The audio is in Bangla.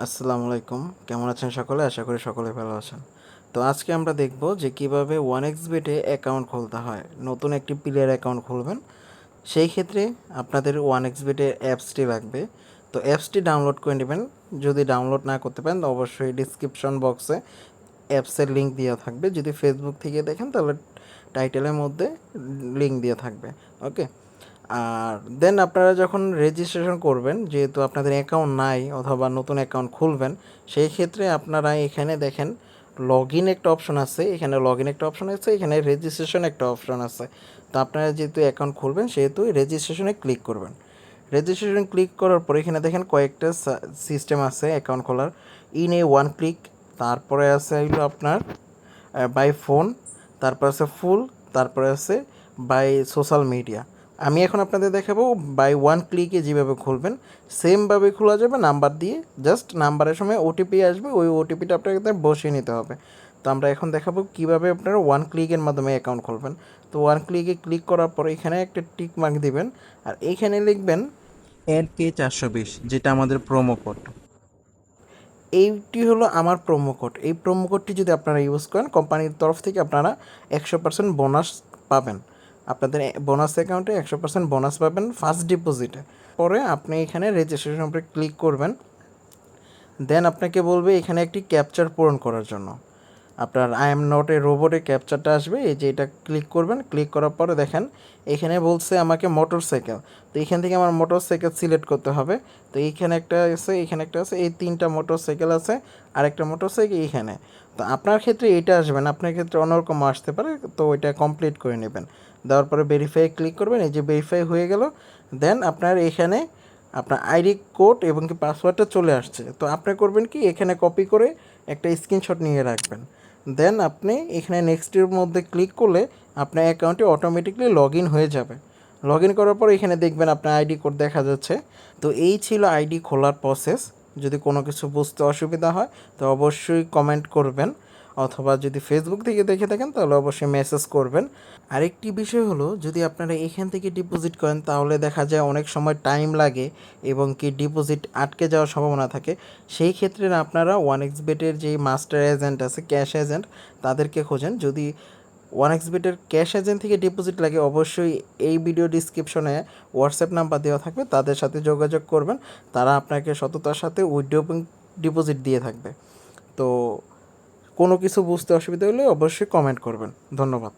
আসসালামু আলাইকুম। কেমন আছেন সকলে? আশা করি সকলে ভালো আছেন। তো আজকে আমরা দেখব যে কিভাবে 1xBet এ অ্যাকাউন্ট খুলতে হয়। নতুন একটি প্লেয়ার অ্যাকাউন্ট খুলবেন। সেই ক্ষেত্রে আপনাদের 1xBet এর অ্যাপসটি লাগবে। তো অ্যাপসটি ডাউনলোড করে নেবেন। যদি ডাউনলোড না করতে পারেন তো অবশ্যই ডিসক্রিপশন বক্সে অ্যাপসের লিঙ্ক দেওয়া থাকবে। যদি ফেসবুক থেকে দেখেন তাহলে টাইটেলের মধ্যে লিঙ্ক দেওয়া থাকবে। ওকে? আর দেন আপনারা যখন রেজিস্ট্রেশন করবেন, যেহেতু আপনাদের অ্যাকাউন্ট নাই অথবা নতুন অ্যাকাউন্ট খুলবেন, সেই ক্ষেত্রে আপনারা এখানে দেখেন লগ ইন একটা অপশন আছে, এখানে লগ ইন একটা অপশন আছে, এখানে রেজিস্ট্রেশন একটা অপশন আছে। তো আপনারা যেহেতু অ্যাকাউন্ট খুলবেন সেহেতু রেজিস্ট্রেশনে ক্লিক করবেন। রেজিস্ট্রেশন ক্লিক করার পর এখানে দেখেন কয়েকটা সিস্টেম আছে অ্যাকাউন্ট খোলার। ইন এ ওয়ান ক্লিক, তারপরে আছে হলো আপনার বাই ফোন, তারপর আছে ফুল, তারপরে আছে বাই সোশ্যাল মিডিয়া। আমি এখন আপনাদের দেখাবো বাই ওয়ান ক্লিকে যেভাবে খুলবেন সেমভাবে খোলা যাবে নাম্বার দিয়ে। জাস্ট নাম্বারের সময় ওটিপি আসবে, ওই ওটিপিটা আপনাকে বসিয়ে নিতে হবে। তো আমরা এখন দেখাবো কীভাবে আপনারা ওয়ান ক্লিকের মাধ্যমে অ্যাকাউন্ট খুলবেন। তো ওয়ান ক্লিকে ক্লিক করার পর এখানে একটা টিক মার্ক দিবেন আর এইখানে লিখবেন LK420, যেটা আমাদের প্রোমো কোড। এইটি হলো আমার প্রোমো কোড। এই প্রোমো কোডটি যদি আপনারা ইউজ করেন কোম্পানির তরফ থেকে আপনারা 100% বোনাস পাবেন। আপনাদের বোনাস অ্যাকাউন্টে 100% বোনাস পাবেন ফার্স্ট ডিপোজিটে। পরে আপনি এখানে রেজিস্ট্রেশন উপরে ক্লিক করবেন। দেন আপনাকে বলবে এখানে একটি ক্যাপচার পূরণ করার জন্য। আপনার আই এম নট এ রোবটে ক্যাপচারটা আসবে, এই যে এটা ক্লিক করবেন। ক্লিক করার পরে দেখেন এখানে বলছে আমাকে মোটরসাইকেল। তো এখান থেকে আমার মোটরসাইকেল সিলেক্ট করতে হবে। তো এইখানে একটা আছে, এখানে একটা আছে, এই তিনটা মোটরসাইকেল আছে, আরেকটা মোটরসাইকেল এইখানে। তো আপনার ক্ষেত্রে এটা আসবে না, আপনার ক্ষেত্রে অন্যরকম আসতে পারে। তো ওইটা কমপ্লিট করে নেবেন। দেওয়ার পরে ভেরিফাই ক্লিক করবেন, এই যে ভেরিফাই হয়ে গেল। দেন আপনার এখানে আপনার আইডি কোড এবং কি পাসওয়ার্ডটা চলে আসছে। তো আপনি করবেন কি এখানে কপি করে একটা স্ক্রিনশট নিয়ে রাখবেন। দেন আপনি এখানে নেক্সটের মধ্যে ক্লিক করলে আপনার অ্যাকাউন্টে অটোমেটিকলি লগ ইন হয়ে যাবে। লগ ইন করার পর এখানে দেখবেন আপনার আইডি কোড দেখা যাচ্ছে। তো এই ছিল আইডি খোলার প্রসেস। যদি কোনো কিছু বুঝতে অসুবিধা হয় তো অবশ্যই কমেন্ট করবেন, অথবা যদি ফেসবুক থেকে দেখে থাকেন তাহলে অবশ্যই মেসেজ করবেন। আরেকটি বিষয় হলো, যদি আপনারা এখান থেকে ডিপোজিট করেন তাহলে দেখা যায় অনেক সময় টাইম লাগে এবং কি ডিপোজিট আটকে যাওয়ার সম্ভাবনা থাকে। সেই ক্ষেত্রে আপনারা 1xBet-এর যে মাস্টার এজেন্ট আছে, ক্যাশ এজেন্ট, তাদেরকে খোঁজেন। যদি 1xBet-এর ক্যাশ এজেন্ট থেকে ডিপোজিট লাগে অবশ্যই এই ভিডিও ডিসক্রিপশনে হোয়াটসঅ্যাপ নাম্বার দেওয়া থাকবে, তাদের সাথে যোগাযোগ করবেন। তারা আপনাকে সততার সাথে উইথড্র ডিপোজিট দিয়ে থাকবে। তো কোনো কিছু বুঝতে অসুবিধা হলে অবশ্যই কমেন্ট করবেন। ধন্যবাদ।